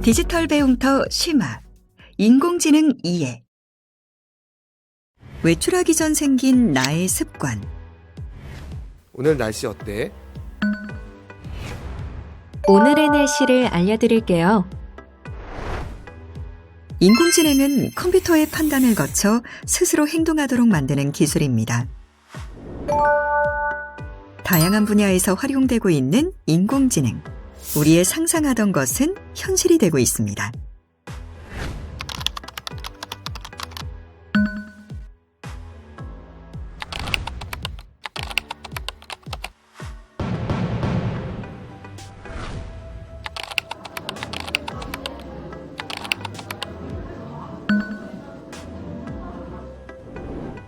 디지털 배움터 심화 인공지능 이해 외출하기 전 생긴 나의 습관. 오늘 날씨 어때? 오늘의 날씨를 알려드릴게요. 인공지능은 컴퓨터의 판단을 거쳐 스스로 행동하도록 만드는 기술입니다. 다양한 분야에서 활용되고 있는 인공지능. 우리의 상상하던 것은 현실이 되고 있습니다.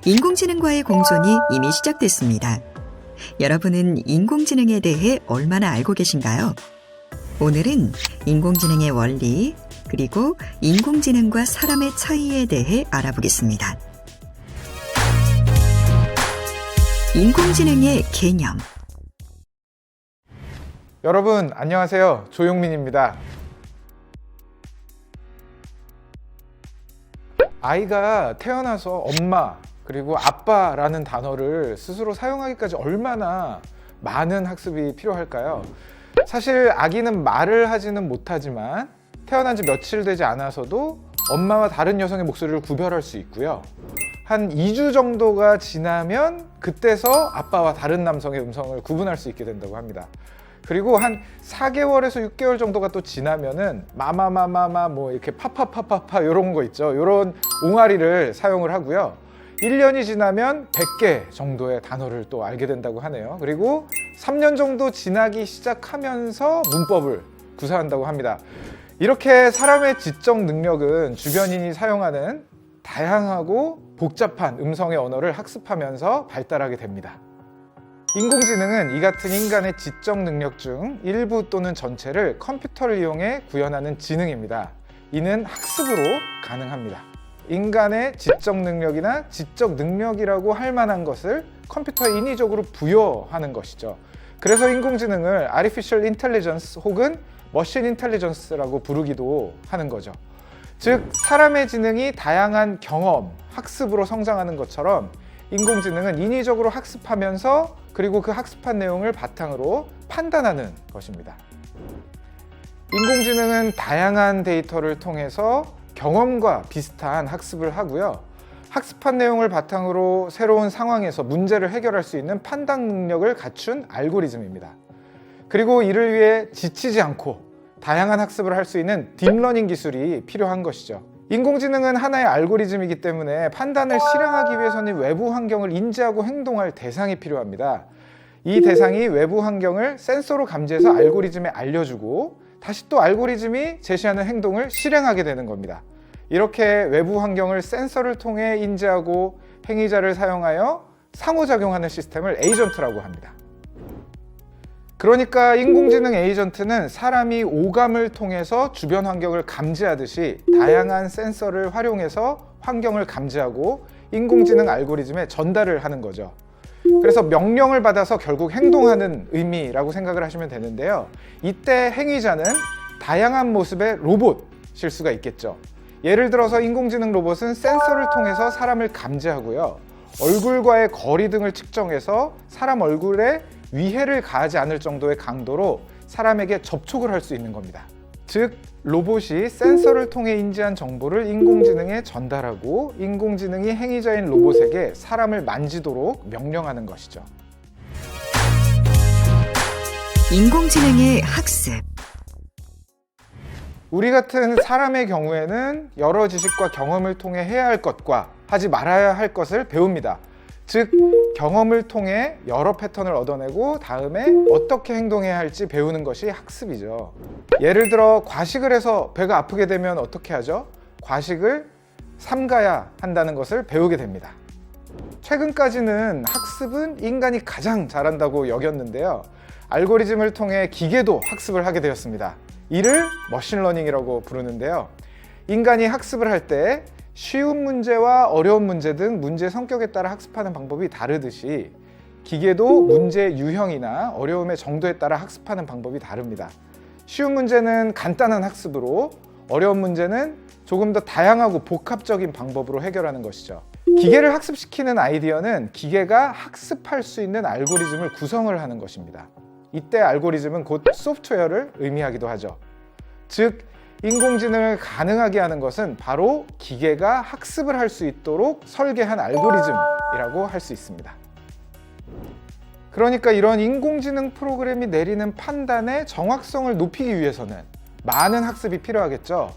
인공지능과의 공존이 이미 시작됐습니다. 여러분은 인공지능에 대해 얼마나 알고 계신가요? 오늘은 인공지능의 원리, 그리고 인공지능과 사람의 차이에 대해 알아보겠습니다. 인공지능의 개념. 여러분 안녕하세요. 조용민입니다. 아이가 태어나서 엄마 그리고 아빠라는 단어를 스스로 사용하기까지 얼마나 많은 학습이 필요할까요? 사실 아기는 말을 하지는 못하지만 태어난 지 며칠 되지 않아서도 엄마와 다른 여성의 목소리를 구별할 수 있고요. 한 2주 정도가 지나면 그때서 아빠와 다른 남성의 음성을 구분할 수 있게 된다고 합니다. 그리고 한 4개월에서 6개월 정도가 또 지나면은 마마마마마 뭐 이렇게 파파파파파 이런 거 있죠. 이런 옹알이를 사용을 하고요. 1년이 지나면 100개 정도의 단어를 또 알게 된다고 하네요. 그리고 3년 정도 지나기 시작하면서 문법을 구사한다고 합니다. 이렇게 사람의 지적 능력은 주변인이 사용하는 다양하고 복잡한 음성의 언어를 학습하면서 발달하게 됩니다. 인공지능은 이 같은 인간의 지적 능력 중 일부 또는 전체를 컴퓨터를 이용해 구현하는 지능입니다. 이는 학습으로 가능합니다. 인간의 지적 능력이나 지적 능력이라고 할 만한 것을 컴퓨터에 인위적으로 부여하는 것이죠. 그래서 인공지능을 Artificial Intelligence 혹은 Machine Intelligence라고 부르기도 하는 거죠. 즉, 사람의 지능이 다양한 경험, 학습으로 성장하는 것처럼 인공지능은 인위적으로 학습하면서 그리고 그 학습한 내용을 바탕으로 판단하는 것입니다. 인공지능은 다양한 데이터를 통해서 경험과 비슷한 학습을 하고요. 학습한 내용을 바탕으로 새로운 상황에서 문제를 해결할 수 있는 판단 능력을 갖춘 알고리즘입니다. 그리고 이를 위해 지치지 않고 다양한 학습을 할 수 있는 딥러닝 기술이 필요한 것이죠. 인공지능은 하나의 알고리즘이기 때문에 판단을 실행하기 위해서는 외부 환경을 인지하고 행동할 대상이 필요합니다. 이 대상이 외부 환경을 센서로 감지해서 알고리즘에 알려주고 다시 또 알고리즘이 제시하는 행동을 실행하게 되는 겁니다. 이렇게 외부 환경을 센서를 통해 인지하고 행위자를 사용하여 상호작용하는 시스템을 에이전트라고 합니다. 그러니까 인공지능 에이전트는 사람이 오감을 통해서 주변 환경을 감지하듯이 다양한 센서를 활용해서 환경을 감지하고 인공지능 알고리즘에 전달을 하는 거죠. 그래서 명령을 받아서 결국 행동하는 의미라고 생각을 하시면 되는데요. 이때 행위자는 다양한 모습의 로봇일 수가 있겠죠. 예를 들어서 인공지능 로봇은 센서를 통해서 사람을 감지하고요. 얼굴과의 거리 등을 측정해서 사람 얼굴에 위해를 가하지 않을 정도의 강도로 사람에게 접촉을 할 수 있는 겁니다. 즉, 로봇이 센서를 통해 인지한 정보를 인공지능에 전달하고 인공지능이 행위자인 로봇에게 사람을 만지도록 명령하는 것이죠. 인공지능의 학습. 우리 같은 사람의 경우에는 여러 지식과 경험을 통해 해야 할 것과 하지 말아야 할 것을 배웁니다. 즉, 경험을 통해 여러 패턴을 얻어내고 다음에 어떻게 행동해야 할지 배우는 것이 학습이죠. 예를 들어 과식을 해서 배가 아프게 되면 어떻게 하죠? 과식을 삼가야 한다는 것을 배우게 됩니다. 최근까지는 학습은 인간이 가장 잘한다고 여겼는데요. 알고리즘을 통해 기계도 학습을 하게 되었습니다. 이를 머신러닝이라고 부르는데요. 인간이 학습을 할 때 쉬운 문제와 어려운 문제 등 문제 성격에 따라 학습하는 방법이 다르듯이 기계도 문제 유형이나 어려움의 정도에 따라 학습하는 방법이 다릅니다. 쉬운 문제는 간단한 학습으로, 어려운 문제는 조금 더 다양하고 복합적인 방법으로 해결하는 것이죠. 기계를 학습시키는 아이디어는 기계가 학습할 수 있는 알고리즘을 구성을 하는 것입니다. 이때 알고리즘은 곧 소프트웨어를 의미하기도 하죠. 즉, 인공지능을 가능하게 하는 것은 바로 기계가 학습을 할 수 있도록 설계한 알고리즘이라고 할 수 있습니다. 그러니까 이런 인공지능 프로그램이 내리는 판단의 정확성을 높이기 위해서는 많은 학습이 필요하겠죠.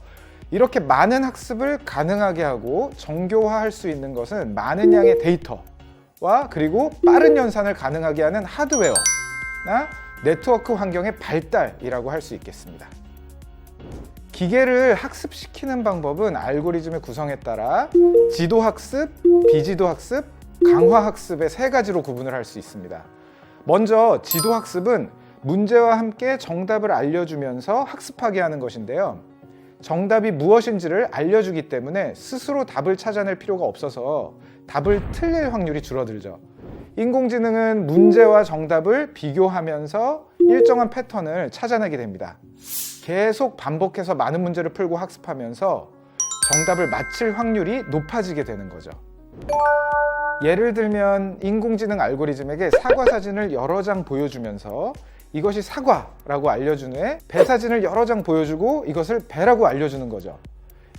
이렇게 많은 학습을 가능하게 하고 정교화할 수 있는 것은 많은 양의 데이터와 그리고 빠른 연산을 가능하게 하는 하드웨어나 네트워크 환경의 발달이라고 할 수 있겠습니다. 기계를 학습시키는 방법은 알고리즘의 구성에 따라 지도학습, 비지도학습, 강화학습의 세 가지로 구분을 할 수 있습니다. 먼저 지도학습은 문제와 함께 정답을 알려주면서 학습하게 하는 것인데요. 정답이 무엇인지를 알려주기 때문에 스스로 답을 찾아낼 필요가 없어서 답을 틀릴 확률이 줄어들죠. 인공지능은 문제와 정답을 비교하면서 일정한 패턴을 찾아내게 됩니다. 계속 반복해서 많은 문제를 풀고 학습하면서 정답을 맞힐 확률이 높아지게 되는 거죠. 예를 들면 인공지능 알고리즘에게 사과 사진을 여러 장 보여주면서 이것이 사과라고 알려준 후에 배 사진을 여러 장 보여주고 이것을 배라고 알려주는 거죠.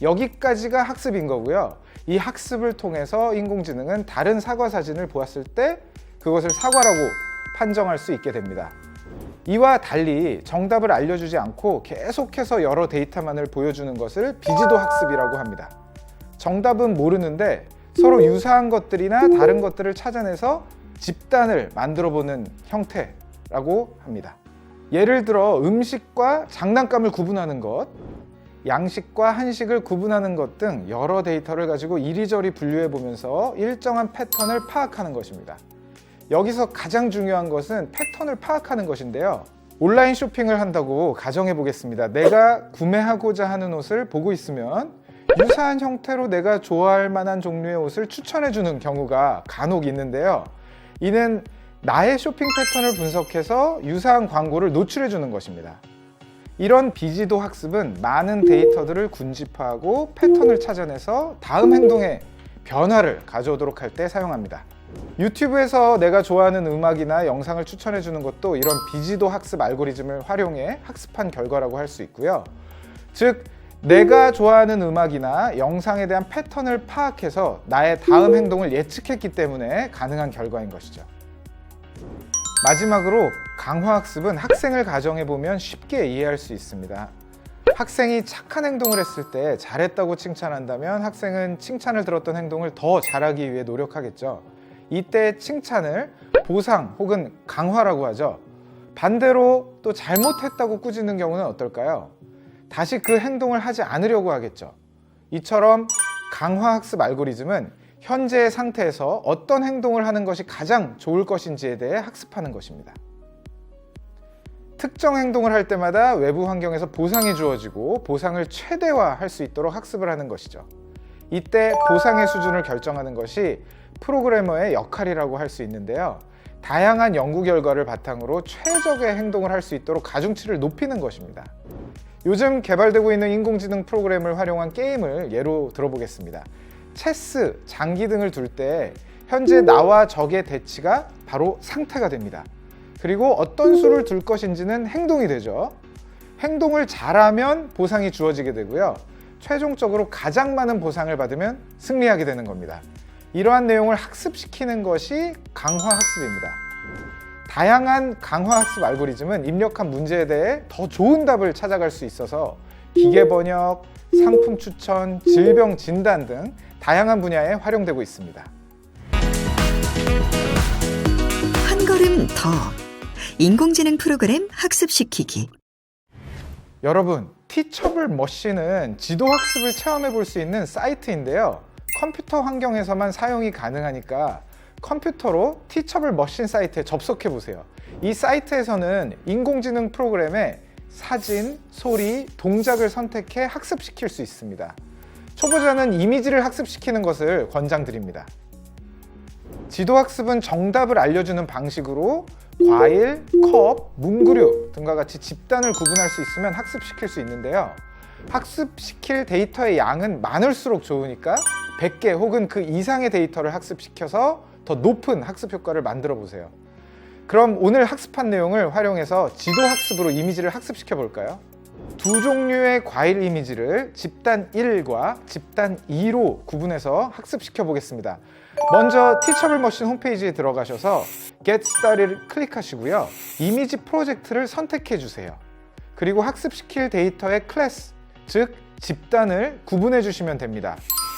여기까지가 학습인 거고요. 이 학습을 통해서 인공지능은 다른 사과 사진을 보았을 때 그것을 사과라고 판정할 수 있게 됩니다. 이와 달리 정답을 알려주지 않고 계속해서 여러 데이터만을 보여주는 것을 비지도 학습이라고 합니다. 정답은 모르는데 서로 유사한 것들이나 다른 것들을 찾아내서 집단을 만들어 보는 형태라고 합니다. 예를 들어 음식과 장난감을 구분하는 것, 양식과 한식을 구분하는 것 등 여러 데이터를 가지고 이리저리 분류해 보면서 일정한 패턴을 파악하는 것입니다. 여기서 가장 중요한 것은 패턴을 파악하는 것인데요. 온라인 쇼핑을 한다고 가정해 보겠습니다. 내가 구매하고자 하는 옷을 보고 있으면 유사한 형태로 내가 좋아할 만한 종류의 옷을 추천해 주는 경우가 간혹 있는데요. 이는 나의 쇼핑 패턴을 분석해서 유사한 광고를 노출해 주는 것입니다. 이런 비지도 학습은 많은 데이터들을 군집하고 패턴을 찾아내서 다음 행동에 변화를 가져오도록 할 때 사용합니다. 유튜브에서 내가 좋아하는 음악이나 영상을 추천해 주는 것도 이런 비지도 학습 알고리즘을 활용해 학습한 결과라고 할 수 있고요. 즉, 내가 좋아하는 음악이나 영상에 대한 패턴을 파악해서 나의 다음 행동을 예측했기 때문에 가능한 결과인 것이죠. 마지막으로 강화학습은 학생을 가정해 보면 쉽게 이해할 수 있습니다. 학생이 착한 행동을 했을 때 잘했다고 칭찬한다면 학생은 칭찬을 들었던 행동을 더 잘하기 위해 노력하겠죠. 이때 칭찬을 보상 혹은 강화라고 하죠. 반대로 또 잘못했다고 꾸짖는 경우는 어떨까요? 다시 그 행동을 하지 않으려고 하겠죠. 이처럼 강화학습 알고리즘은 현재의 상태에서 어떤 행동을 하는 것이 가장 좋을 것인지에 대해 학습하는 것입니다. 특정 행동을 할 때마다 외부 환경에서 보상이 주어지고 보상을 최대화할 수 있도록 학습을 하는 것이죠. 이때 보상의 수준을 결정하는 것이 프로그래머의 역할이라고 할 수 있는데요. 다양한 연구 결과를 바탕으로 최적의 행동을 할 수 있도록 가중치를 높이는 것입니다. 요즘 개발되고 있는 인공지능 프로그램을 활용한 게임을 예로 들어보겠습니다. 체스, 장기 등을 둘 때 현재 나와 적의 대치가 바로 상태가 됩니다. 그리고 어떤 수를 둘 것인지는 행동이 되죠. 행동을 잘하면 보상이 주어지게 되고요. 최종적으로 가장 많은 보상을 받으면 승리하게 되는 겁니다. 이러한 내용을 학습시키는 것이 강화학습입니다. 다양한 강화학습 알고리즘은 입력한 문제에 대해 더 좋은 답을 찾아갈 수 있어서 기계 번역, 상품 추천, 질병 진단 등 다양한 분야에 활용되고 있습니다. 한 걸음 더 인공지능 프로그램 학습시키기. 여러분, 티처블 머신은 지도학습을 체험해 볼 수 있는 사이트인데요. 컴퓨터 환경에서만 사용이 가능하니까 컴퓨터로 티처블 머신 사이트에 접속해 보세요. 이 사이트에서는 인공지능 프로그램에 사진, 소리, 동작을 선택해 학습시킬 수 있습니다. 초보자는 이미지를 학습시키는 것을 권장드립니다. 지도학습은 정답을 알려주는 방식으로 과일, 컵, 문구류 등과 같이 집단을 구분할 수 있으면 학습시킬 수 있는데요. 학습시킬 데이터의 양은 많을수록 좋으니까 100개 혹은 그 이상의 데이터를 학습시켜서 더 높은 학습 효과를 만들어 보세요. 그럼 오늘 학습한 내용을 활용해서 지도학습으로 이미지를 학습시켜 볼까요? 두 종류의 과일 이미지를 집단 1과 집단 2로 구분해서 학습시켜 보겠습니다. 먼저 티처블 머신 홈페이지에 들어가셔서 Get Started를 클릭하시고요. 이미지 프로젝트를 선택해 주세요. 그리고 학습시킬 데이터의 클래스, 즉 집단을 구분해 주시면 됩니다.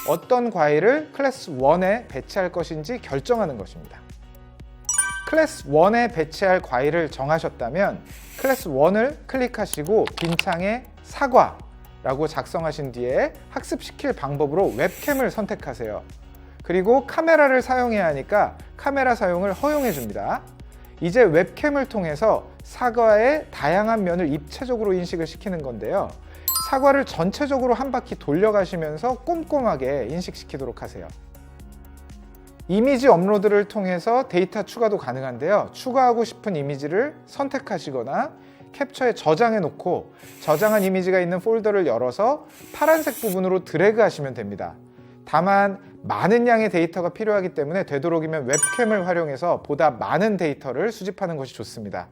어떤 과일을 클래스 1에 배치할 것인지 결정하는 것입니다. 클래스 1에 배치할 과일을 정하셨다면 클래스 1을 클릭하시고 빈 창에 사과라고 작성하신 뒤에 학습시킬 방법으로 웹캠을 선택하세요. 그리고 카메라를 사용해야 하니까 카메라 사용을 허용해 줍니다. 이제 웹캠을 통해서 사과의 다양한 면을 입체적으로 인식을 시키는 건데요. 사과를 전체적으로 한 바퀴 돌려가시면서 꼼꼼하게 인식시키도록 하세요. 이미지 업로드를 통해서 데이터 추가도 가능한데요. 추가하고 싶은 이미지를 선택하시거나 캡처에 저장해 놓고 저장한 이미지가 있는 폴더를 열어서 파란색 부분으로 드래그 하시면 됩니다. 다만 많은 양의 데이터가 필요하기 때문에 되도록이면 웹캠을 활용해서 보다 많은 데이터를 수집하는 것이 좋습니다.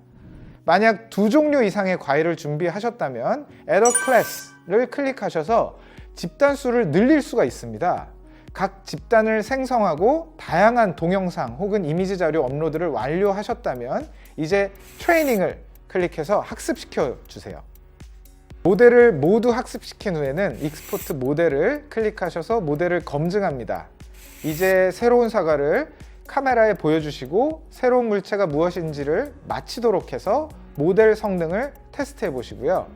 만약 두 종류 이상의 과일을 준비하셨다면 Add a Class를 클릭하셔서 집단 수를 늘릴 수가 있습니다. 각 집단을 생성하고 다양한 동영상 혹은 이미지 자료 업로드를 완료하셨다면 이제 트레이닝을 클릭해서 학습시켜 주세요. 모델을 모두 학습시킨 후에는 익스포트 모델을 클릭하셔서 모델을 검증합니다. 이제 새로운 사과를 카메라에 보여주시고 새로운 물체가 무엇인지를 맞히도록 해서 모델 성능을 테스트해 보시고요.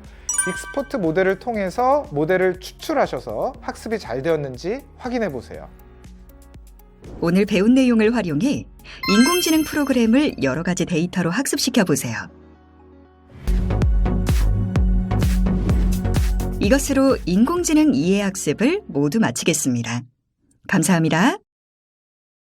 익스포트 모델을 통해서 모델을 추출하셔서 학습이 잘 되었는지 확인해 보세요. 오늘 배운 내용을 활용해 인공지능 프로그램을 여러 가지 데이터로 학습시켜 보세요. 이것으로 인공지능 이해학습을 모두 마치겠습니다. 감사합니다.